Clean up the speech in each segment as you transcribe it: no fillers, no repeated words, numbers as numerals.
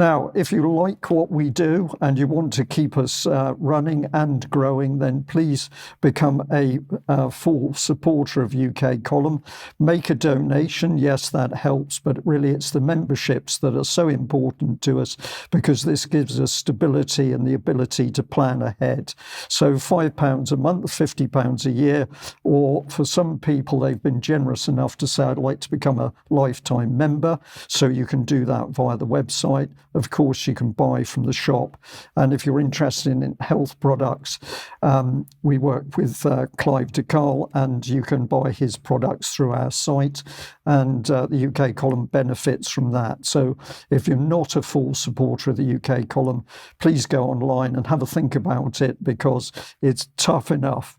Now, if you like what we do and you want to keep us running and growing, then please become a full supporter of UK Column. Make a donation. Yes, that helps, but really it's the memberships that are so important to us, because this gives us stability and the ability to plan ahead. So £5 a month, £50 a year, or for some people, they've been generous enough to say, I'd like to become a lifetime member. So you can do that via the website. Of course, you can buy from the shop. And if you're interested in health products, we work with Clive DeCarl, and you can buy his products through our site, and the UK Column benefits from that. So if you're not a full supporter of the UK Column, please go online and have a think about it, because it's tough enough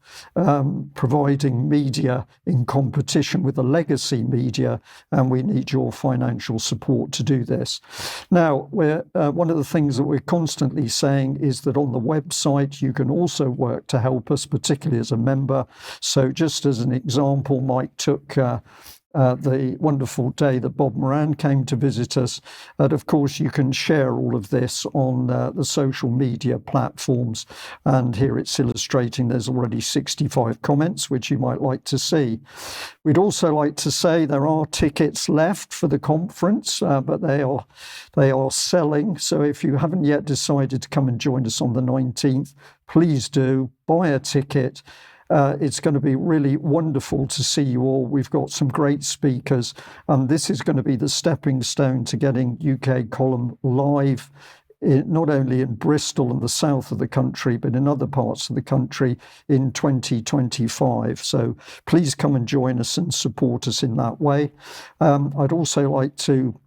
providing media in competition with the legacy media, and we need your financial support to do this. Now, one of the things that we're constantly saying is that on the website you can also work to help us, particularly as a member. So just as an example, Mike took the wonderful day that Bob Moran came to visit us. And of course, you can share all of this on the social media platforms. And here it's illustrating there's already 65 comments, which you might like to see. We'd also like to say there are tickets left for the conference, but they are selling. So if you haven't yet decided to come and join us on the 19th, please do buy a ticket. It's going to be really wonderful to see you all. We've got some great speakers, and this is going to be the stepping stone to getting UK Column live, not only in Bristol and the south of the country, but in other parts of the country in 2025. So please come and join us and support us in that way. I'd also like to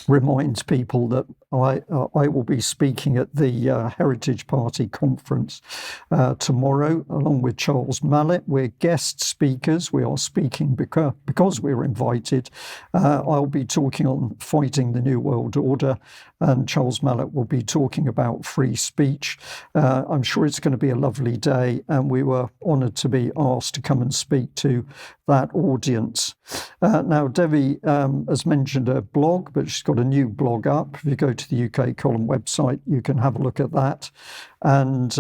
remind people that I will be speaking at the Heritage Party conference tomorrow, along with Charles Mallett. We're guest speakers. We are speaking because we're invited. I'll be talking on fighting the New World Order, and Charles Mallett will be talking about free speech. I'm sure it's going to be a lovely day, and we were honoured to be asked to come and speak to that audience. Now, Debbie has mentioned her blog, but she's got a new blog up. If you go to the UK Column website, you can have a look at that. And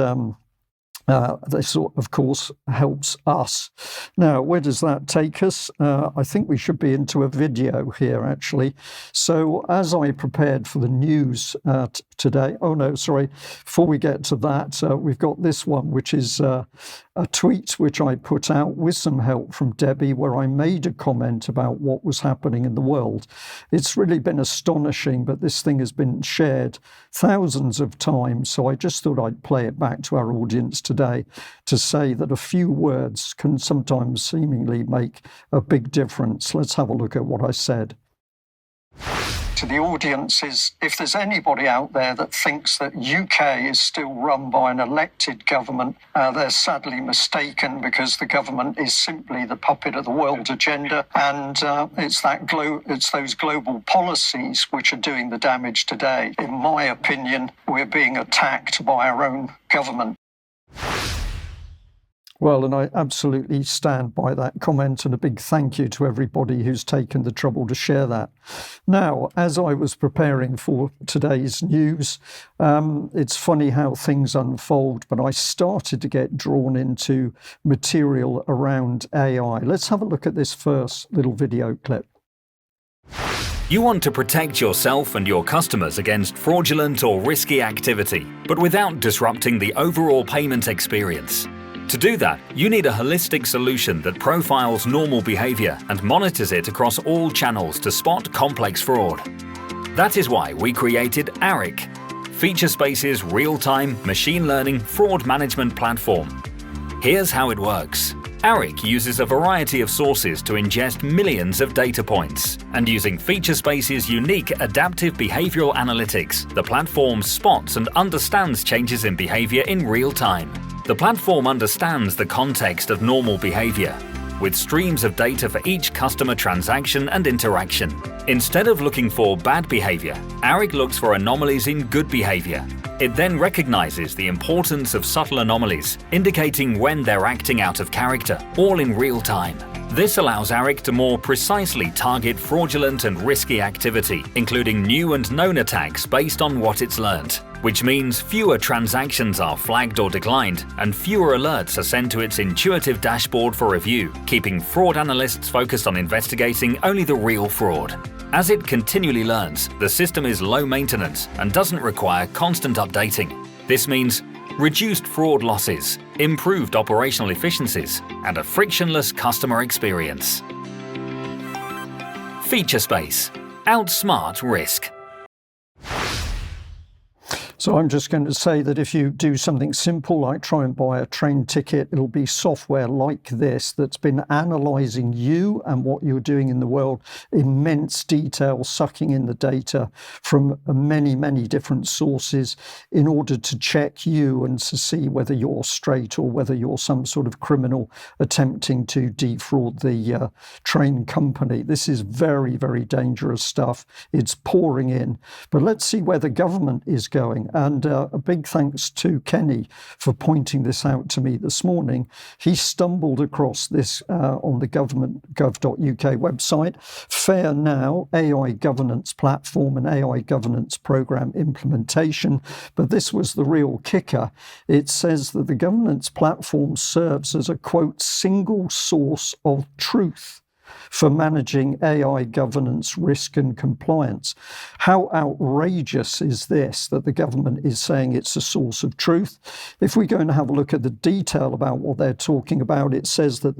this, of course, helps us. Now, where does that take us? I think we should be into a video here, actually. So as I prepared for the news today, before we get to that, we've got this one, which is a tweet which I put out with some help from Debbie, where I made a comment about what was happening in the world. It's really been astonishing, but this thing has been shared thousands of times, so I just thought I'd play it back to our audience today to say that a few words can sometimes seemingly make a big difference. Let's have a look at what I said. To the audience is, if there's anybody out there that thinks that UK is still run by an elected government, they're sadly mistaken, because the government is simply the puppet of the world agenda, and it's those global policies which are doing the damage today. In my opinion, we're being attacked by our own government. Well, and I absolutely stand by that comment, and a big thank you to everybody who's taken the trouble to share that. Now, as I was preparing for today's news, it's funny how things unfold, but I started to get drawn into material around AI. Let's have a look at this first little video clip. You want to protect yourself and your customers against fraudulent or risky activity, but without disrupting the overall payment experience. To do that, you need a holistic solution that profiles normal behavior and monitors it across all channels to spot complex fraud. That is why we created ARIC, Featurespace's real-time machine learning fraud management platform. Here's how it works. ARIC uses a variety of sources to ingest millions of data points, and using Featurespace's unique adaptive behavioral analytics, the platform spots and understands changes in behavior in real time. The platform understands the context of normal behavior, with streams of data for each customer transaction and interaction. Instead of looking for bad behavior, ARIC looks for anomalies in good behavior. It then recognizes the importance of subtle anomalies, indicating when they're acting out of character, all in real time. This allows ARIC to more precisely target fraudulent and risky activity, including new and known attacks based on what it's learned, which means fewer transactions are flagged or declined, and fewer alerts are sent to its intuitive dashboard for review, keeping fraud analysts focused on investigating only the real fraud. As it continually learns, the system is low maintenance and doesn't require constant updating. This means reduced fraud losses, improved operational efficiencies, and a frictionless customer experience. Featurespace. Outsmart risk. So I'm just going to say that if you do something simple like try and buy a train ticket, it'll be software like this that's been analysing you and what you're doing in the world, immense detail, sucking in the data from many, many different sources in order to check you and to see whether you're straight or whether you're some sort of criminal attempting to defraud the train company. This is very, very dangerous stuff. It's pouring in. But let's see where the government is going. And a big thanks to Kenny for pointing this out to me this morning. He stumbled across this on the government gov.uk website, FairNow AI governance platform and AI governance program implementation. But this was the real kicker. It says that the governance platform serves as a, quote, single source of truth for managing AI governance, risk and compliance. How outrageous is this that the government is saying it's a source of truth? If we go and have a look at the detail about what they're talking about, it says that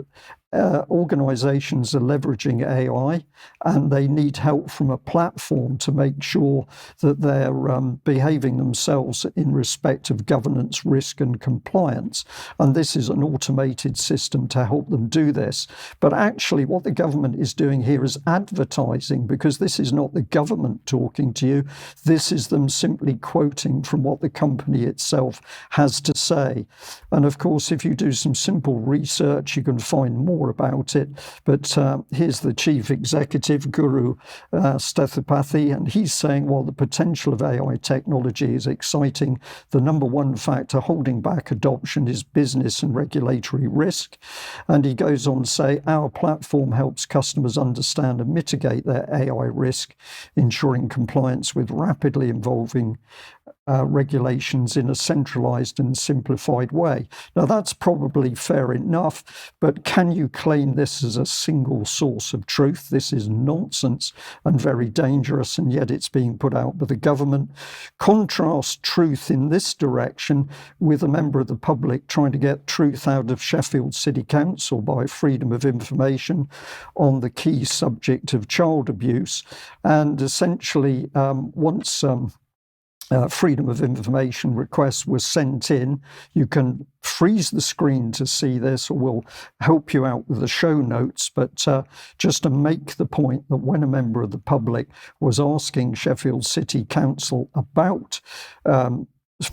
organizations are leveraging AI and they need help from a platform to make sure that they're behaving themselves in respect of governance, risk and compliance. And this is an automated system to help them do this. But actually what the government is doing here is advertising, because this is not the government talking to you. This is them simply quoting from what the company itself has to say. And of course, if you do some simple research, you can find more about it. But here's the chief executive, Guru Sthupathy, and he's saying, while the potential of AI technology is exciting, the number one factor holding back adoption is business and regulatory risk. And he goes on to say, our platform helps customers understand and mitigate their AI risk, ensuring compliance with rapidly evolving regulations in a centralized and simplified way. Now that's probably fair enough, but can you claim this as a single source of truth? This is nonsense and very dangerous, and yet it's being put out by the government. Contrast truth in this direction with a member of the public trying to get truth out of Sheffield City Council by freedom of information on the key subject of child abuse. And essentially, once freedom of information request was sent in, you can freeze the screen to see this, or we'll help you out with the show notes. But just to make the point that when a member of the public was asking Sheffield City Council about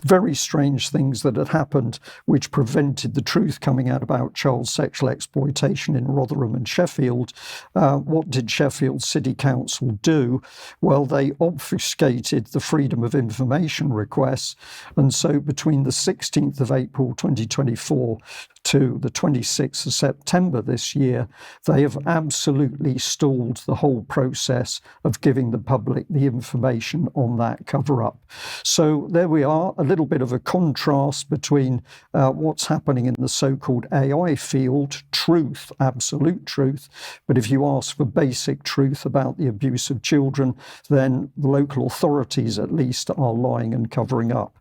very strange things that had happened which prevented the truth coming out about child sexual exploitation in Rotherham and Sheffield, what did Sheffield City Council do? Well, they obfuscated the freedom of information requests, and so between the 16th of April 2024 to the 26th of September this year, they have absolutely stalled the whole process of giving the public the information on that cover-up. So there we are, a little bit of a contrast between what's happening in the so-called AI field, truth, absolute truth, but if you ask for basic truth about the abuse of children, then the local authorities at least are lying and covering up.